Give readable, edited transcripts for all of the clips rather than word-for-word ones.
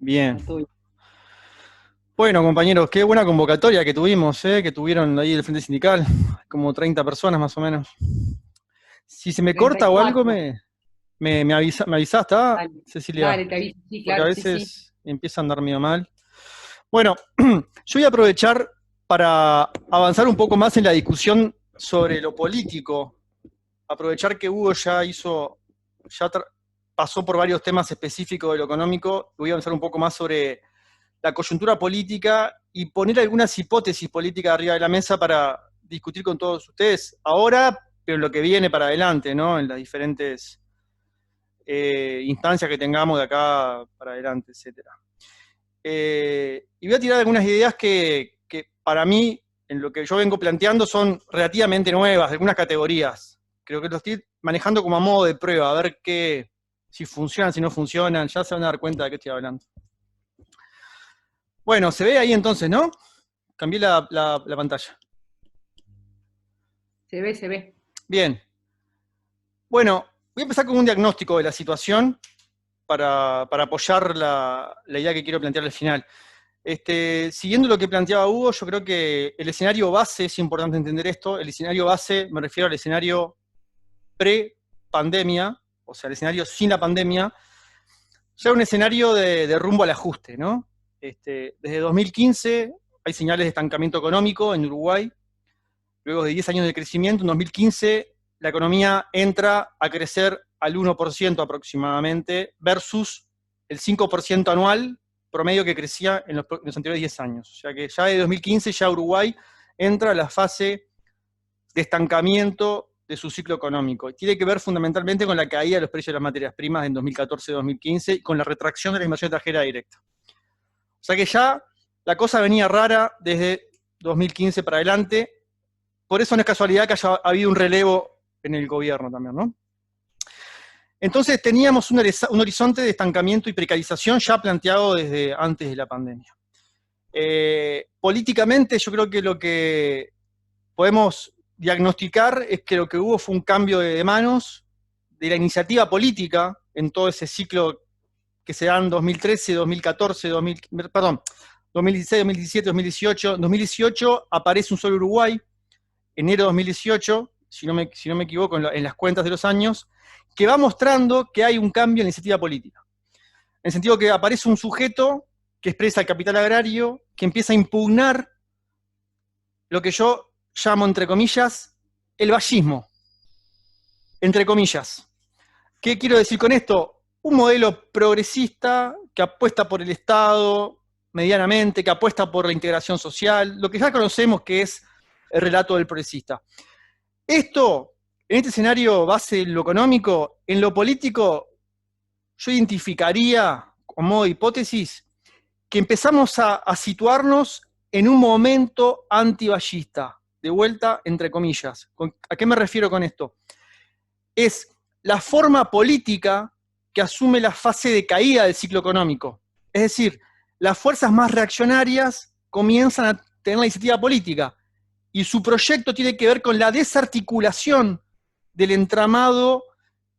Bien. Bueno, todo bien. Bueno, compañeros, qué buena convocatoria que tuvimos, que tuvieron ahí el Frente Sindical, como 30 personas más o menos. Si se me corta o algo, 34. me avisás, ¿está, Dale, Cecilia? dale, te aviso. Sí, Porque a claro, sí, sí. veces empieza a andar medio mal. Bueno, yo voy a aprovechar para avanzar un poco más en la discusión sobre lo político. Aprovechar que Hugo ya pasó por varios temas específicos de lo económico, y voy a avanzar un poco más sobre la coyuntura política y poner algunas hipótesis políticas arriba de la mesa para discutir con todos ustedes ahora, pero en lo que viene para adelante, ¿no? En las diferentes instancias que tengamos de acá para adelante, etcétera. Y voy a tirar algunas ideas que para mí, en lo que yo vengo planteando, son relativamente nuevas, de algunas categorías. Creo que lo estoy manejando como a modo de prueba, a ver si funcionan, si no funcionan, ya se van a dar cuenta de qué estoy hablando. Bueno, se ve ahí entonces, ¿no? Cambié la pantalla. Se ve, se ve. Bien. Bueno, voy a empezar con un diagnóstico de la situación para apoyar la idea que quiero plantear al final. Siguiendo lo que planteaba Hugo, yo creo que el escenario base, es importante entender esto, el escenario base, me refiero al escenario pre-pandemia, o sea, el escenario sin la pandemia, ya era un escenario de rumbo al ajuste, ¿no? Desde 2015 hay señales de estancamiento económico en Uruguay. Luego de 10 años de crecimiento, en 2015 la economía entra a crecer al 1% aproximadamente, versus el 5% anual promedio que crecía en los anteriores 10 años. O sea que ya de 2015 ya Uruguay entra a la fase de estancamiento de su ciclo económico. Y tiene que ver fundamentalmente con la caída de los precios de las materias primas en 2014-2015 y con la retracción de la inversión extranjera directa. O sea que ya la cosa venía rara desde 2015 para adelante. Por eso no es casualidad que haya habido un relevo en el gobierno también, ¿no? Entonces teníamos un horizonte de estancamiento y precarización ya planteado desde antes de la pandemia. Políticamente yo creo que lo que podemos diagnosticar es que lo que hubo fue un cambio de manos de la iniciativa política en todo ese ciclo que se da en 2013, 2014, 2016, 2017, 2018. En 2018 aparece un solo Uruguay, enero de 2018, si no me equivoco en las cuentas de los años, que va mostrando que hay un cambio en la iniciativa política. En el sentido que aparece un sujeto que expresa el capital agrario, que empieza a impugnar lo que yo llamo, entre comillas, el vallismo. Entre comillas. ¿Qué quiero decir con esto? Un modelo progresista que apuesta por el Estado medianamente, que apuesta por la integración social, lo que ya conocemos que es el relato del progresista. Esto, en este escenario base de lo económico, en lo político, yo identificaría, como modo de hipótesis, que empezamos a situarnos en un momento antivallista, de vuelta, entre comillas. ¿A qué me refiero con esto? Es la forma política que asume la fase de caída del ciclo económico. Es decir, las fuerzas más reaccionarias comienzan a tener la iniciativa política, y su proyecto tiene que ver con la desarticulación del entramado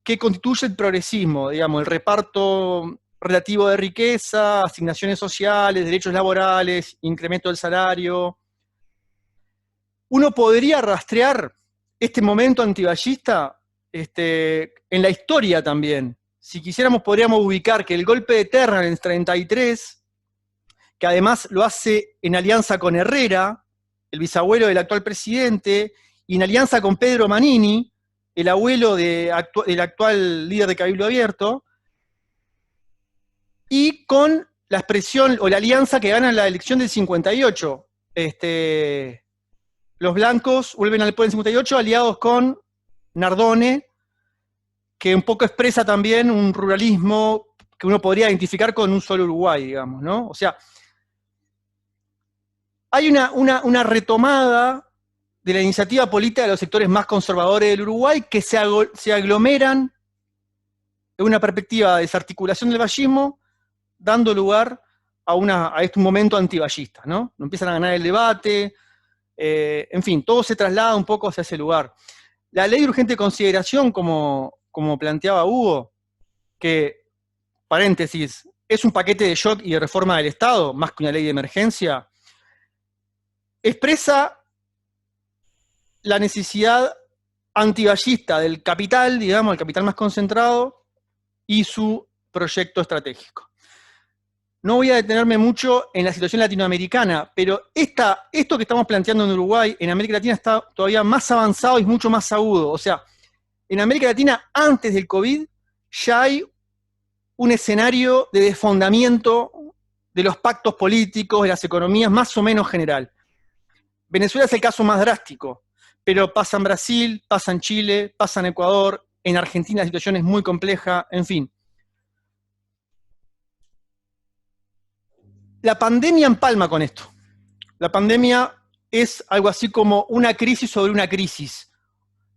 que constituye el progresismo, digamos, el reparto relativo de riqueza, asignaciones sociales, derechos laborales, incremento del salario. Uno podría rastrear este momento antiballista en la historia también. Si quisiéramos, podríamos ubicar que el golpe de Terra en el 33, que además lo hace en alianza con Herrera, el bisabuelo del actual presidente, y en alianza con Pedro Manini, el abuelo del actual líder de Cabildo Abierto, y con la expresión o la alianza que gana la elección del 58. Los blancos vuelven al poder en el 58 aliados con Nardone, que un poco expresa también un ruralismo que uno podría identificar con un solo Uruguay, digamos, ¿no? O sea, hay una retomada de la iniciativa política de los sectores más conservadores del Uruguay que se aglomeran en una perspectiva de desarticulación del vallismo, dando lugar a este momento antivallista, ¿no? Empiezan a ganar el debate, en fin, todo se traslada un poco hacia ese lugar. La ley de urgente consideración, como planteaba Hugo, que, paréntesis, es un paquete de shock y de reforma del Estado, más que una ley de emergencia, expresa la necesidad antiballista del capital, digamos, el capital más concentrado, y su proyecto estratégico. No voy a detenerme mucho en la situación latinoamericana, pero esto que estamos planteando en Uruguay, en América Latina está todavía más avanzado y mucho más agudo. O sea, en América Latina, antes del COVID, ya hay un escenario de desfondamiento de los pactos políticos, de las economías, más o menos general. Venezuela es el caso más drástico, pero pasa en Brasil, pasa en Chile, pasa en Ecuador, en Argentina la situación es muy compleja, en fin. La pandemia empalma con esto. La pandemia es algo así como una crisis sobre una crisis.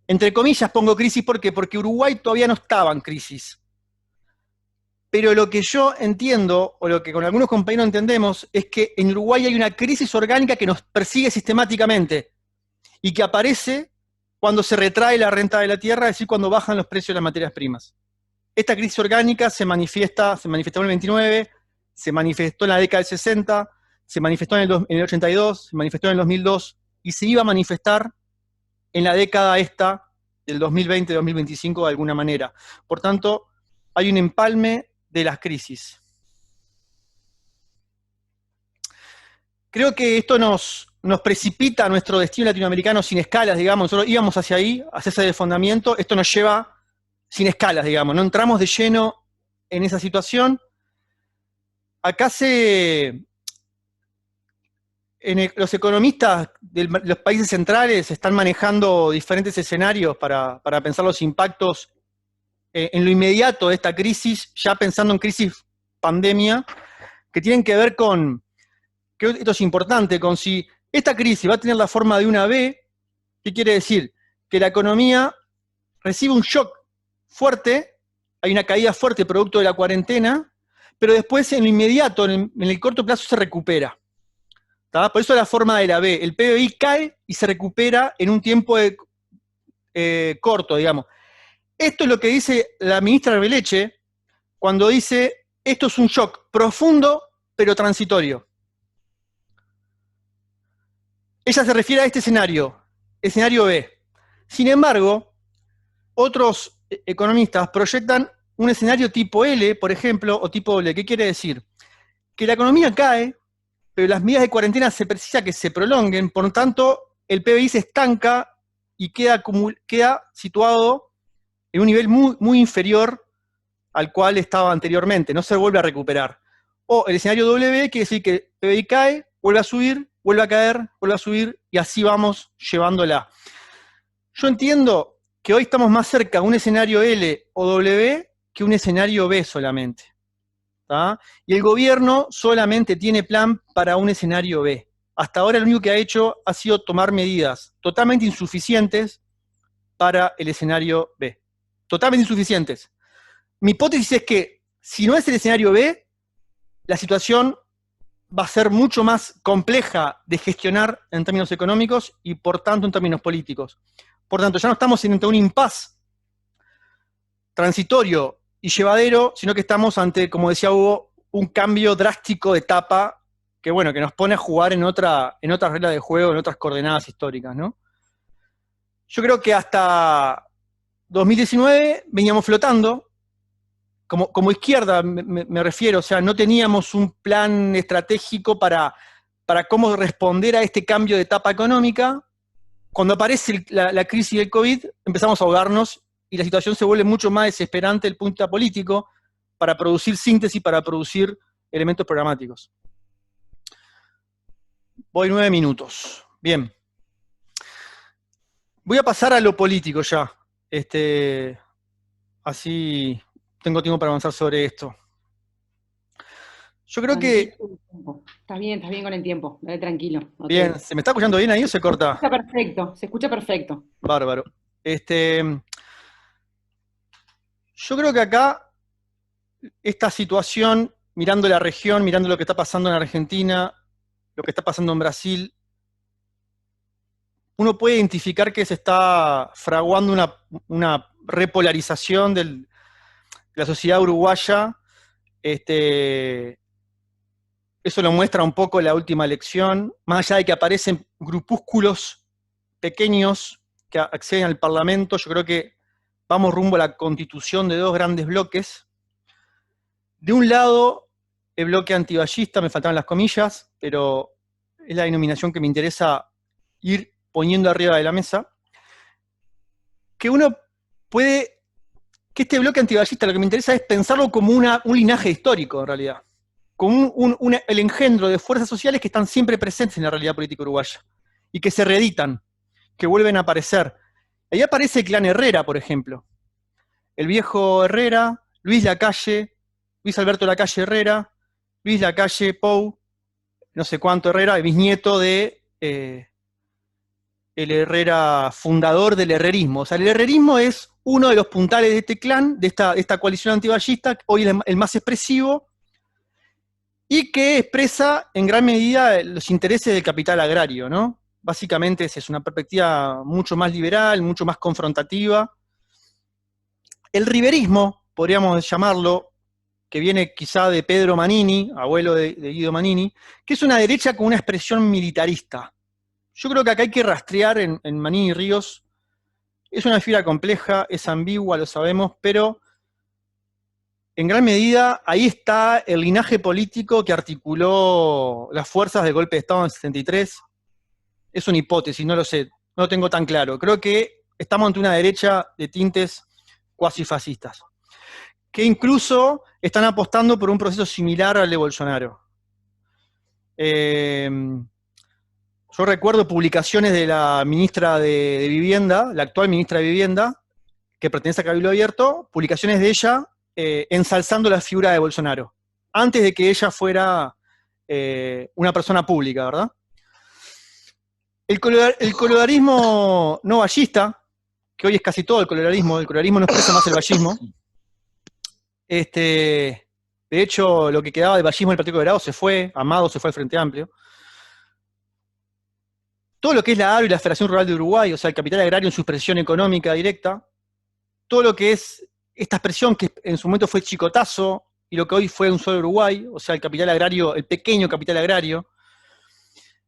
Entre comillas pongo crisis, ¿por qué? Porque Uruguay todavía no estaba en crisis. Pero lo que yo entiendo, o lo que con algunos compañeros entendemos, es que en Uruguay hay una crisis orgánica que nos persigue sistemáticamente y que aparece cuando se retrae la renta de la tierra, es decir, cuando bajan los precios de las materias primas. Esta crisis orgánica se manifestó en el 29, se manifestó en la década del 60, se manifestó en el 82, se manifestó en el 2002 y se iba a manifestar en la década esta, del 2020-2025 de alguna manera. Por tanto, hay un empalme de las crisis. Creo que esto nos precipita a nuestro destino latinoamericano sin escalas, digamos. Nosotros íbamos hacia ahí, hacia ese desfondamiento. Esto nos lleva sin escalas, digamos. No entramos de lleno en esa situación. Acá los economistas de los países centrales están manejando diferentes escenarios para pensar los impactos en lo inmediato de esta crisis, ya pensando en crisis pandemia, que tienen que ver con, creo que esto es importante, con si esta crisis va a tener la forma de una V. ¿Qué quiere decir? Que la economía recibe un shock fuerte, hay una caída fuerte producto de la cuarentena, pero después en lo inmediato, en el corto plazo, se recupera. ¿Tá? Por eso la forma de la V. El PBI cae y se recupera en un tiempo corto, digamos. Esto es lo que dice la ministra Arbeleche cuando dice, esto es un shock profundo, pero transitorio. Ella se refiere a este escenario B. Sin embargo, otros economistas proyectan un escenario tipo L, por ejemplo, o tipo L. ¿Qué quiere decir? Que la economía cae, pero las medidas de cuarentena se precisa que se prolonguen, por lo tanto, el PBI se estanca y queda situado en un nivel muy, muy inferior al cual estaba anteriormente, no se vuelve a recuperar. O el escenario W quiere decir que el PBI cae, vuelve a subir, vuelve a caer, vuelve a subir, y así vamos llevándola. Yo entiendo que hoy estamos más cerca de un escenario L o W que un escenario B solamente. ¿Tá? Y el gobierno solamente tiene plan para un escenario B. Hasta ahora lo único que ha hecho ha sido tomar medidas totalmente insuficientes para el escenario B. Totalmente insuficientes. Mi hipótesis es que si no es el escenario B, la situación va a ser mucho más compleja de gestionar en términos económicos y por tanto en términos políticos. Por tanto, ya no estamos ante un impasse transitorio y llevadero, sino que estamos ante, como decía Hugo, un cambio drástico de etapa que, bueno, que nos pone a jugar en otras reglas de juego, en otras coordenadas históricas, ¿no? Yo creo que hasta 2019 veníamos flotando, como izquierda me refiero, o sea, no teníamos un plan estratégico para cómo responder a este cambio de etapa económica. Cuando aparece la crisis del COVID, empezamos a ahogarnos y la situación se vuelve mucho más desesperante desde el punto de vista político para producir síntesis, para producir elementos programáticos. Voy 9 minutos. Bien. Voy a pasar a lo político ya. Así tengo tiempo para avanzar sobre esto. Yo creo que... Estás bien con el tiempo, dale tranquilo. Bien, ¿se me está escuchando bien ahí o se corta? Se escucha perfecto. Bárbaro. Yo creo que acá, esta situación, mirando la región, mirando lo que está pasando en Argentina, lo que está pasando en Brasil, uno puede identificar que se está fraguando una repolarización de la sociedad uruguaya Eso lo muestra un poco la última elección, más allá de que aparecen grupúsculos pequeños que acceden al Parlamento. Yo creo que vamos rumbo a la constitución de dos grandes bloques. De un lado, el bloque antiballista, me faltaban las comillas, pero es la denominación que me interesa ir poniendo arriba de la mesa, que uno puede, que este bloque antiballista lo que me interesa es pensarlo como un linaje histórico, en realidad, como el engendro de fuerzas sociales que están siempre presentes en la realidad política uruguaya, y que se reeditan, que vuelven a aparecer. Ahí aparece el clan Herrera, por ejemplo. El viejo Herrera, Luis Lacalle, Luis Alberto Lacalle Herrera, Luis Lacalle Pou, no sé cuánto Herrera, el bisnieto de el Herrera, fundador del herrerismo. O sea, el herrerismo es uno de los puntales de este clan, de esta coalición antiballista, hoy el más expresivo, y que expresa en gran medida los intereses del capital agrario, ¿no? Básicamente es una perspectiva mucho más liberal, mucho más confrontativa. El riverismo, podríamos llamarlo, que viene quizá de Pedro Manini, abuelo de Guido Manini, que es una derecha con una expresión militarista. Yo creo que acá hay que rastrear en Manini Ríos. Es una figura compleja, es ambigua, lo sabemos, pero en gran medida ahí está el linaje político que articuló las fuerzas del golpe de Estado en el 73. Es una hipótesis, no lo sé, no lo tengo tan claro. Creo que estamos ante una derecha de tintes cuasi fascistas, que incluso están apostando por un proceso similar al de Bolsonaro. Yo recuerdo publicaciones de la ministra de Vivienda, la actual ministra de Vivienda, que pertenece a Cabildo Abierto, publicaciones de ella ensalzando la figura de Bolsonaro, antes de que ella fuera una persona pública, ¿verdad? El colorarismo no ballista, que hoy es casi todo el colorarismo no expresa más el ballismo. De hecho, lo que quedaba del ballismo del Partido Colorado se fue, Amado se fue al Frente Amplio. Todo lo que es la ARO y la Federación Rural de Uruguay, o sea, el capital agrario en su expresión económica directa, todo lo que es esta expresión que en su momento fue chicotazo, y lo que hoy fue un solo Uruguay, o sea, el capital agrario, el pequeño capital agrario.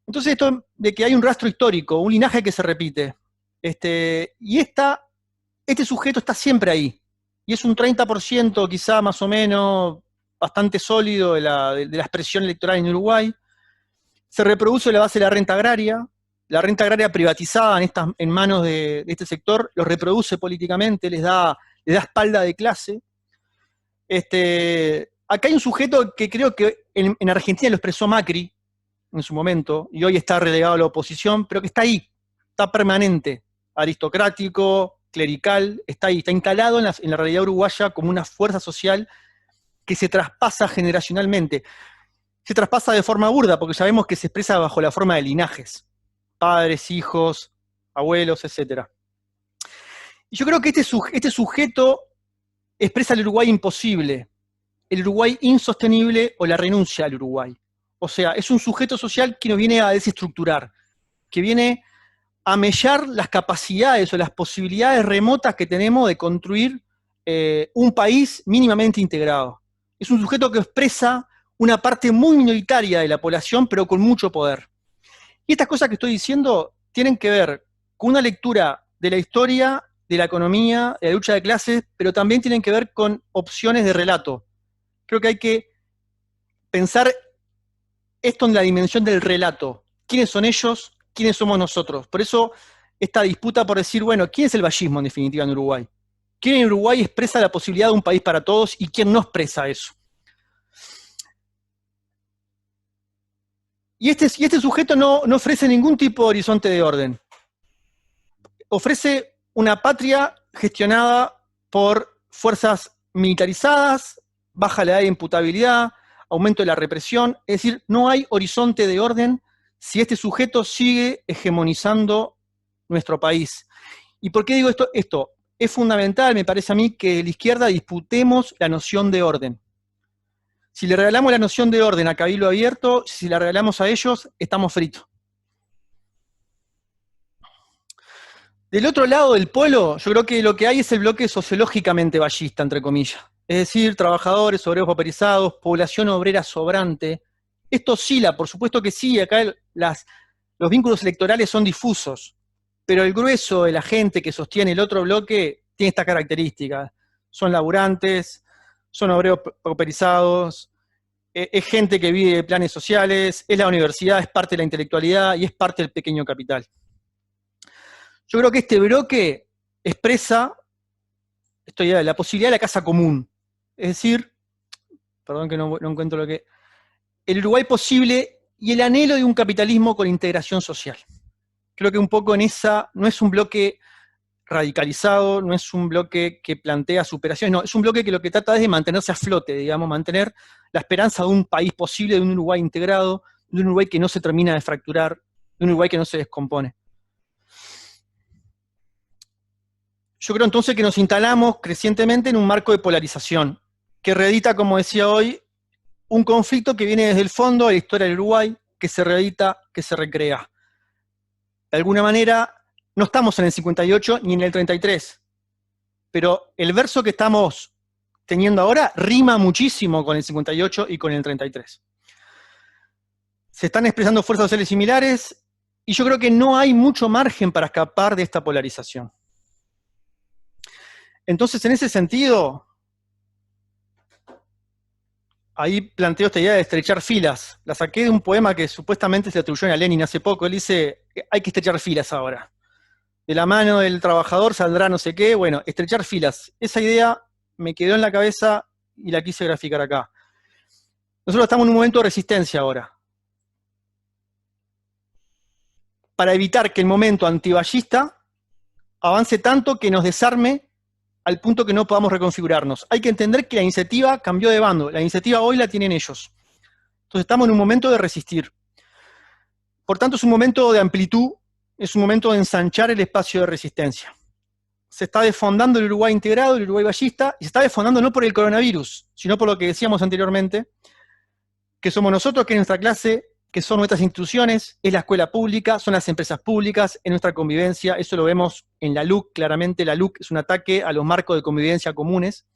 Entonces, esto de que hay un rastro histórico, un linaje que se repite, y este sujeto está siempre ahí, y es un 30% quizá más o menos, bastante sólido de la expresión electoral en Uruguay. Se reproduce la base de la renta agraria privatizada en manos de este sector, los reproduce políticamente, les da espalda de clase. Acá hay un sujeto que creo que en Argentina lo expresó Macri en su momento, y hoy está relegado a la oposición, pero que está ahí, está permanente, aristocrático, clerical, está ahí, está instalado en la realidad uruguaya como una fuerza social que se traspasa generacionalmente. Se traspasa de forma burda, porque sabemos que se expresa bajo la forma de linajes, padres, hijos, abuelos, etc. Y yo creo que este sujeto expresa el Uruguay imposible, el Uruguay insostenible o la renuncia al Uruguay. O sea, es un sujeto social que nos viene a desestructurar, que viene a mellar las capacidades o las posibilidades remotas que tenemos de construir un país mínimamente integrado. Es un sujeto que expresa una parte muy minoritaria de la población, pero con mucho poder. Y estas cosas que estoy diciendo tienen que ver con una lectura de la historia, de la economía, de la lucha de clases, pero también tienen que ver con opciones de relato. Creo que hay que pensar esto en la dimensión del relato. ¿Quiénes son ellos? ¿Quiénes somos nosotros? Por eso esta disputa por decir, bueno, ¿quién es el vallismo en definitiva en Uruguay? ¿Quién en Uruguay expresa la posibilidad de un país para todos y quién no expresa eso? Y este sujeto no ofrece ningún tipo de horizonte de orden. Ofrece una patria gestionada por fuerzas militarizadas, baja la edad de imputabilidad, aumento de la represión, es decir, no hay horizonte de orden si este sujeto sigue hegemonizando nuestro país. ¿Y por qué digo esto? Esto es fundamental, me parece a mí, que la izquierda disputemos la noción de orden. Si le regalamos la noción de orden a Cabildo Abierto, si la regalamos a ellos, estamos fritos. Del otro lado del polo, yo creo que lo que hay es el bloque sociológicamente ballista, entre comillas. es decir, trabajadores, obreros pauperizados, población obrera sobrante. Esto oscila, por supuesto que sí, acá los vínculos electorales son difusos, pero el grueso de la gente que sostiene el otro bloque tiene esta característica. Son laburantes, son obreros pauperizados, es gente que vive de planes sociales, es la universidad, es parte de la intelectualidad y es parte del pequeño capital. Yo creo que este bloque expresa la posibilidad de la casa común. Es decir, perdón que no encuentro lo que... El Uruguay posible y el anhelo de un capitalismo con integración social. Creo que un poco en esa, no es un bloque radicalizado, no es un bloque que plantea superaciones, no, es un bloque que lo que trata es de mantenerse a flote, digamos, mantener la esperanza de un país posible, de un Uruguay integrado, de un Uruguay que no se termina de fracturar, de un Uruguay que no se descompone. Yo creo entonces que nos instalamos crecientemente en un marco de polarización, que reedita, como decía hoy, un conflicto que viene desde el fondo de la historia del Uruguay, que se reedita, que se recrea. De alguna manera, no estamos en el 58 ni en el 33, pero el verso que estamos teniendo ahora rima muchísimo con el 58 y con el 33. Se están expresando fuerzas sociales similares y yo creo que no hay mucho margen para escapar de esta polarización. Entonces, en ese sentido, ahí planteo esta idea de estrechar filas. La saqué de un poema que supuestamente se atribuyó a Lenin hace poco. Él dice, hay que estrechar filas ahora. De la mano del trabajador saldrá no sé qué. Bueno, estrechar filas. Esa idea me quedó en la cabeza y la quise graficar acá. Nosotros estamos en un momento de resistencia ahora. Para evitar que el momento antiballista avance tanto que nos desarme al punto que no podamos reconfigurarnos. Hay que entender que la iniciativa cambió de bando. La iniciativa hoy la tienen ellos. Entonces estamos en un momento de resistir. Por tanto, es un momento de amplitud, es un momento de ensanchar el espacio de resistencia. Se está desfondando el Uruguay integrado, el Uruguay ballista, y se está desfondando no por el coronavirus, sino por lo que decíamos anteriormente, que somos nosotros, que es nuestra clase, que son nuestras instituciones, es la escuela pública, son las empresas públicas, es nuestra convivencia, eso lo vemos en la LUC, claramente la LUC es un ataque a los marcos de convivencia comunes,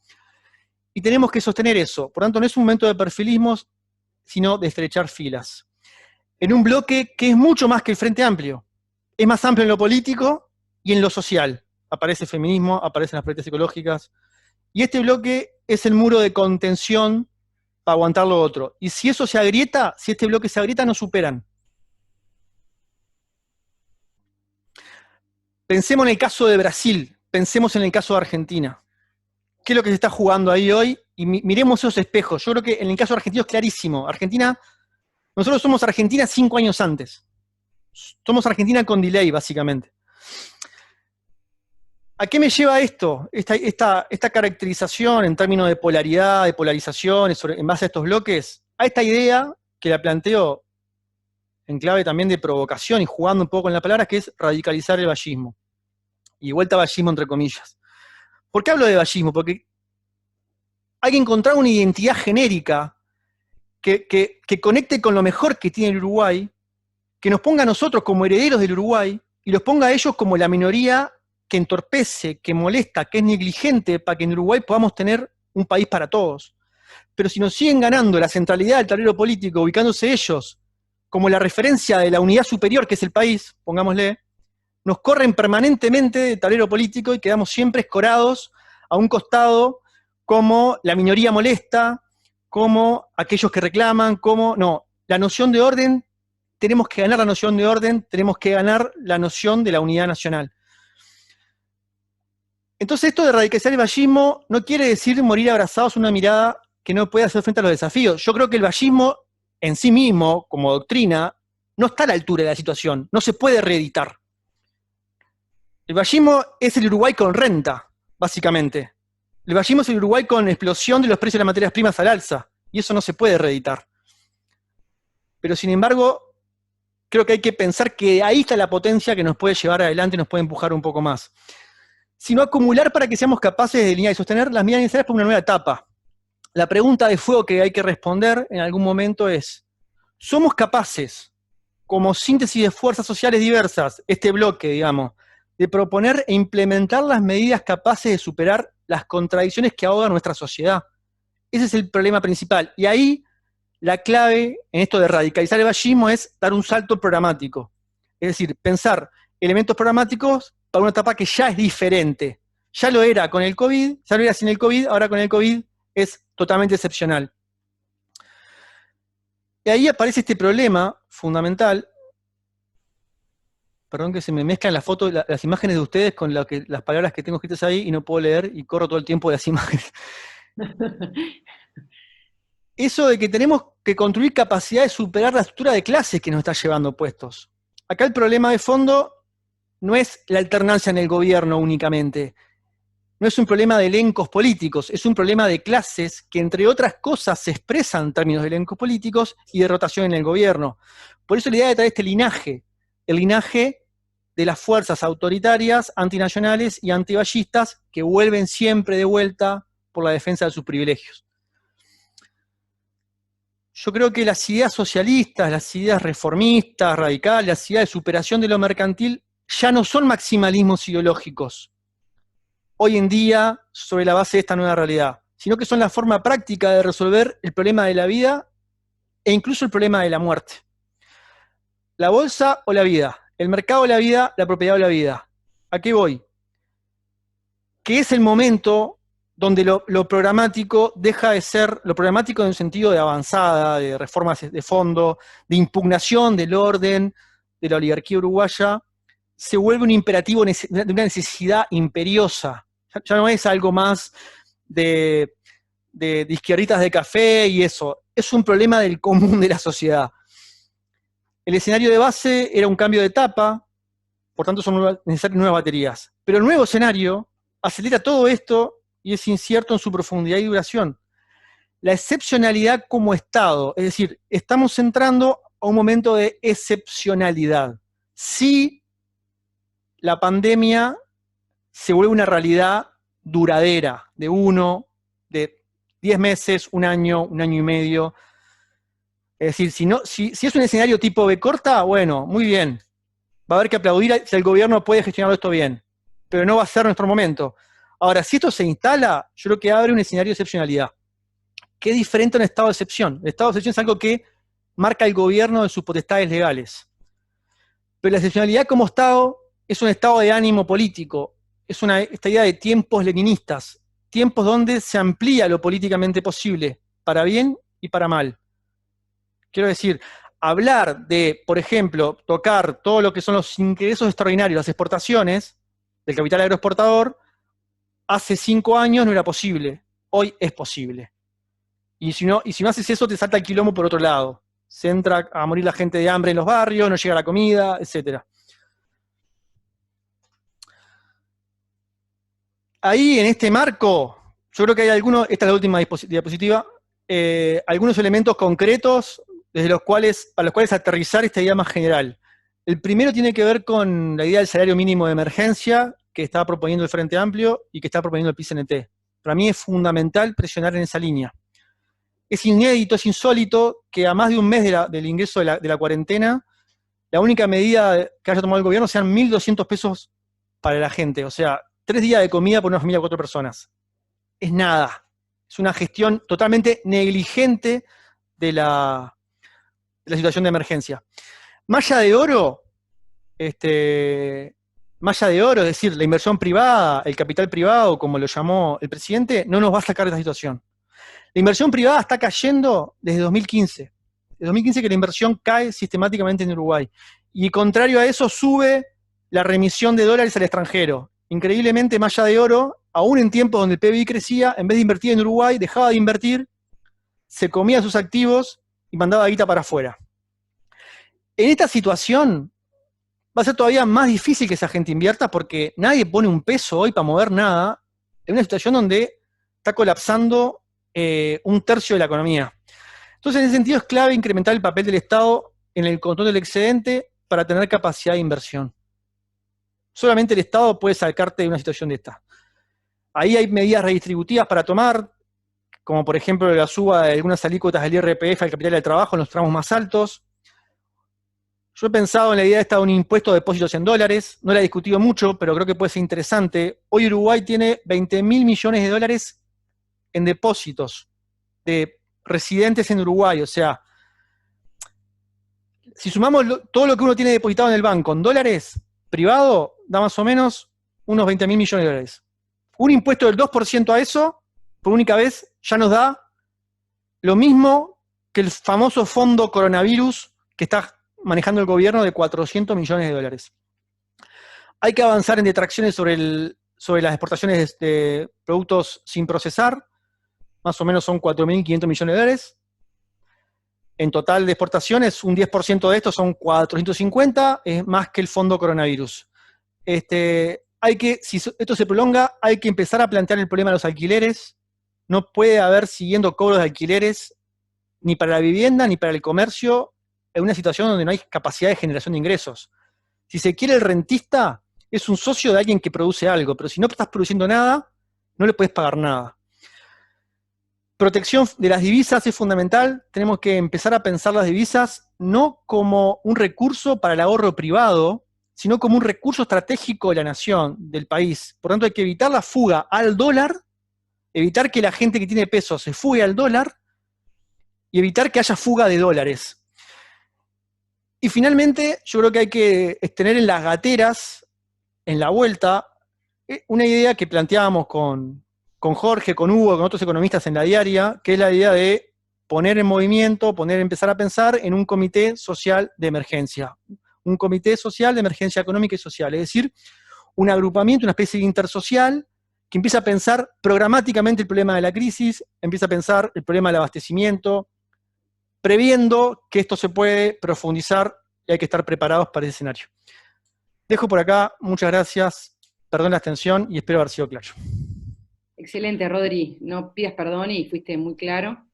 y tenemos que sostener eso. Por tanto, no es un momento de perfilismos, sino de estrechar filas. En un bloque que es mucho más que el Frente Amplio. Es más amplio en lo político y en lo social. Aparece el feminismo, aparecen las proyectos ecológicas, y este bloque es el muro de contención para aguantar lo otro. Y si eso se agrieta, si este bloque se agrieta, nos superan. Pensemos en el caso de Brasil, pensemos en el caso de Argentina. ¿Qué es lo que se está jugando ahí hoy? Y miremos esos espejos. Yo creo que en el caso de Argentina es clarísimo. Argentina, nosotros somos Argentina 5 años antes. Somos Argentina con delay, básicamente. ¿A qué me lleva esto? Esta caracterización en términos de polaridad, de polarización, en base a estos bloques, a esta idea que la planteo en clave también de provocación y jugando un poco con la palabra, que es radicalizar el vallismo. Y vuelta a vallismo entre comillas. ¿Por qué hablo de vallismo? Porque hay que encontrar una identidad genérica que conecte con lo mejor que tiene el Uruguay, que nos ponga a nosotros como herederos del Uruguay y los ponga a ellos como la minoría que entorpece, que molesta, que es negligente para que en Uruguay podamos tener un país para todos. Pero si nos siguen ganando la centralidad del tablero político, ubicándose ellos como la referencia de la unidad superior que es el país, pongámosle, nos corren permanentemente del tablero político y quedamos siempre escorados a un costado como la minoría molesta, como aquellos que reclaman, como... No, la noción de orden, tenemos que ganar la noción de orden, tenemos que ganar la noción de la unidad nacional. Entonces esto de radicalizar el vallismo no quiere decir morir abrazados a una mirada que no puede hacer frente a los desafíos. Yo creo que el vallismo en sí mismo, como doctrina, no está a la altura de la situación, no se puede reeditar. El vallismo es el Uruguay con renta, básicamente. El vallismo es el Uruguay con explosión de los precios de las materias primas al alza, y eso no se puede reeditar. Pero sin embargo, creo que hay que pensar que ahí está la potencia que nos puede llevar adelante y nos puede empujar un poco más. Sino acumular para que seamos capaces de delinear y sostener las medidas necesarias para una nueva etapa. La pregunta de fuego que hay que responder en algún momento es, ¿somos capaces, como síntesis de fuerzas sociales diversas, este bloque, digamos, de proponer e implementar las medidas capaces de superar las contradicciones que ahogan nuestra sociedad. Ese es el problema principal. Y ahí la clave en esto de radicalizar el vallismo es dar un salto programático. Es decir, pensar elementos programáticos para una etapa que ya es diferente. Ya lo era con el COVID, ya lo era sin el COVID, ahora con el COVID es totalmente excepcional. Y ahí aparece este problema fundamental. Perdón que se me mezclan las fotos, las imágenes de ustedes con las palabras que tengo escritas ahí y no puedo leer y corro todo el tiempo de las imágenes. Eso de que tenemos que construir capacidad de superar la estructura de clases que nos está llevando puestos. Acá el problema de fondo no es la alternancia en el gobierno únicamente, no es un problema de elencos políticos, es un problema de clases que, entre otras cosas, se expresan en términos de elencos políticos y de rotación en el gobierno. Por eso la idea de traer este linaje, el linaje de las fuerzas autoritarias, antinacionales y antivallistas que vuelven siempre de vuelta por la defensa de sus privilegios. Yo creo que las ideas socialistas, las ideas reformistas, radicales, las ideas de superación de lo mercantil, ya no son maximalismos ideológicos hoy en día sobre la base de esta nueva realidad, sino que son la forma práctica de resolver el problema de la vida e incluso el problema de la muerte. La bolsa o la vida, el mercado o la vida, la propiedad o la vida. ¿A qué voy? Que es el momento donde lo programático deja de ser, lo programático en un sentido de avanzada, de reformas de fondo, de impugnación del orden, de la oligarquía uruguaya, se vuelve un imperativo de una necesidad imperiosa. Ya no es algo más de izquierditas de café y eso. Es un problema del común de la sociedad. El escenario de base era un cambio de etapa, por tanto son necesarias nuevas baterías. Pero el nuevo escenario acelera todo esto y es incierto en su profundidad y duración. La excepcionalidad como Estado, es decir, estamos entrando a un momento de excepcionalidad. Si la pandemia se vuelve una realidad duradera, de 10 meses, un año y medio. Es decir, si es un escenario tipo B corta, bueno, muy bien. Va a haber que aplaudir si el gobierno puede gestionar esto bien, pero no va a ser nuestro momento. Ahora, si esto se instala, yo creo que abre un escenario de excepcionalidad. ¿Qué diferente a un estado de excepción? El estado de excepción es algo que marca el gobierno de sus potestades legales. Pero la excepcionalidad como estado es un estado de ánimo político, es esta idea de tiempos leninistas, tiempos donde se amplía lo políticamente posible, para bien y para mal. Quiero decir, hablar de, por ejemplo, tocar todo lo que son los ingresos extraordinarios, las exportaciones del capital agroexportador, hace 5 años no era posible, hoy es posible. Y si no haces eso, te salta el quilombo por otro lado. Se entra a morir la gente de hambre en los barrios, no llega la comida, etc. Ahí, en este marco, yo creo que hay algunos, esta es la última diapositiva, algunos elementos concretos para los cuales aterrizar esta idea más general. El primero tiene que ver con la idea del salario mínimo de emergencia que está proponiendo el Frente Amplio y que está proponiendo el PCNT. Para mí es fundamental presionar en esa línea. Es inédito, es insólito que a más de un mes del ingreso de la cuarentena, la única medida que haya tomado el gobierno sean 1.200 pesos para la gente. O sea, 3 días de comida por una familia de 4 personas. Es nada. Es una gestión totalmente negligente de la situación de emergencia. Malla de oro, es decir, la inversión privada, el capital privado, como lo llamó el presidente, no nos va a sacar de esta situación. La inversión privada está cayendo desde 2015. Desde 2015 que la inversión cae sistemáticamente en Uruguay. Y contrario a eso, sube la remisión de dólares al extranjero. Increíblemente, Malla de Oro, aún en tiempos donde el PBI crecía, en vez de invertir en Uruguay, dejaba de invertir, se comía sus activos y mandaba guita para afuera. En esta situación va a ser todavía más difícil que esa gente invierta porque nadie pone un peso hoy para mover nada en una situación donde está colapsando 1/3 de la economía. Entonces, en ese sentido, es clave incrementar el papel del Estado en el control del excedente para tener capacidad de inversión. Solamente el Estado puede sacarte de una situación de esta. Ahí hay medidas redistributivas para tomar, como por ejemplo la suba de algunas alícuotas del IRPF al capital del trabajo en los tramos más altos. Yo he pensado en la idea esta de un impuesto de depósitos en dólares, no la he discutido mucho, pero creo que puede ser interesante. Hoy Uruguay tiene 20.000 millones de dólares en depósitos de residentes en Uruguay, o sea, si sumamos todo lo que uno tiene depositado en el banco en dólares privado, da más o menos unos 20.000 millones de dólares. Un impuesto del 2% a eso, por única vez, ya nos da lo mismo que el famoso fondo coronavirus que está manejando el gobierno de 400 millones de dólares. Hay que avanzar en detracciones sobre las exportaciones de productos sin procesar, más o menos son 4.500 millones de dólares. En total de exportaciones, un 10% de estos son 450, es más que el fondo coronavirus. Si esto se prolonga, hay que empezar a plantear el problema de los alquileres. No puede haber siguiendo cobros de alquileres ni para la vivienda ni para el comercio en una situación donde no hay capacidad de generación de ingresos. Si se quiere, el rentista es un socio de alguien que produce algo, pero si no estás produciendo nada, no le puedes pagar nada. Protección de las divisas es fundamental. Tenemos que empezar a pensar las divisas no como un recurso para el ahorro privado, sino como un recurso estratégico de la nación, del país. Por lo tanto, hay que evitar la fuga al dólar, evitar que la gente que tiene pesos se fugue al dólar y evitar que haya fuga de dólares. Y finalmente, yo creo que hay que tener en las gateras, en la vuelta, una idea que planteábamos con Jorge, con Hugo, con otros economistas en la diaria, que es la idea de poner en movimiento, empezar a pensar en un comité social de emergencia. Un comité social de emergencia económica y social, es decir, un agrupamiento, una especie de intersocial, que empieza a pensar programáticamente el problema de la crisis, empieza a pensar el problema del abastecimiento, previendo que esto se puede profundizar y hay que estar preparados para ese escenario. Dejo por acá, muchas gracias, perdón la extensión y espero haber sido claro. Excelente, Rodri. No pidas perdón y fuiste muy claro.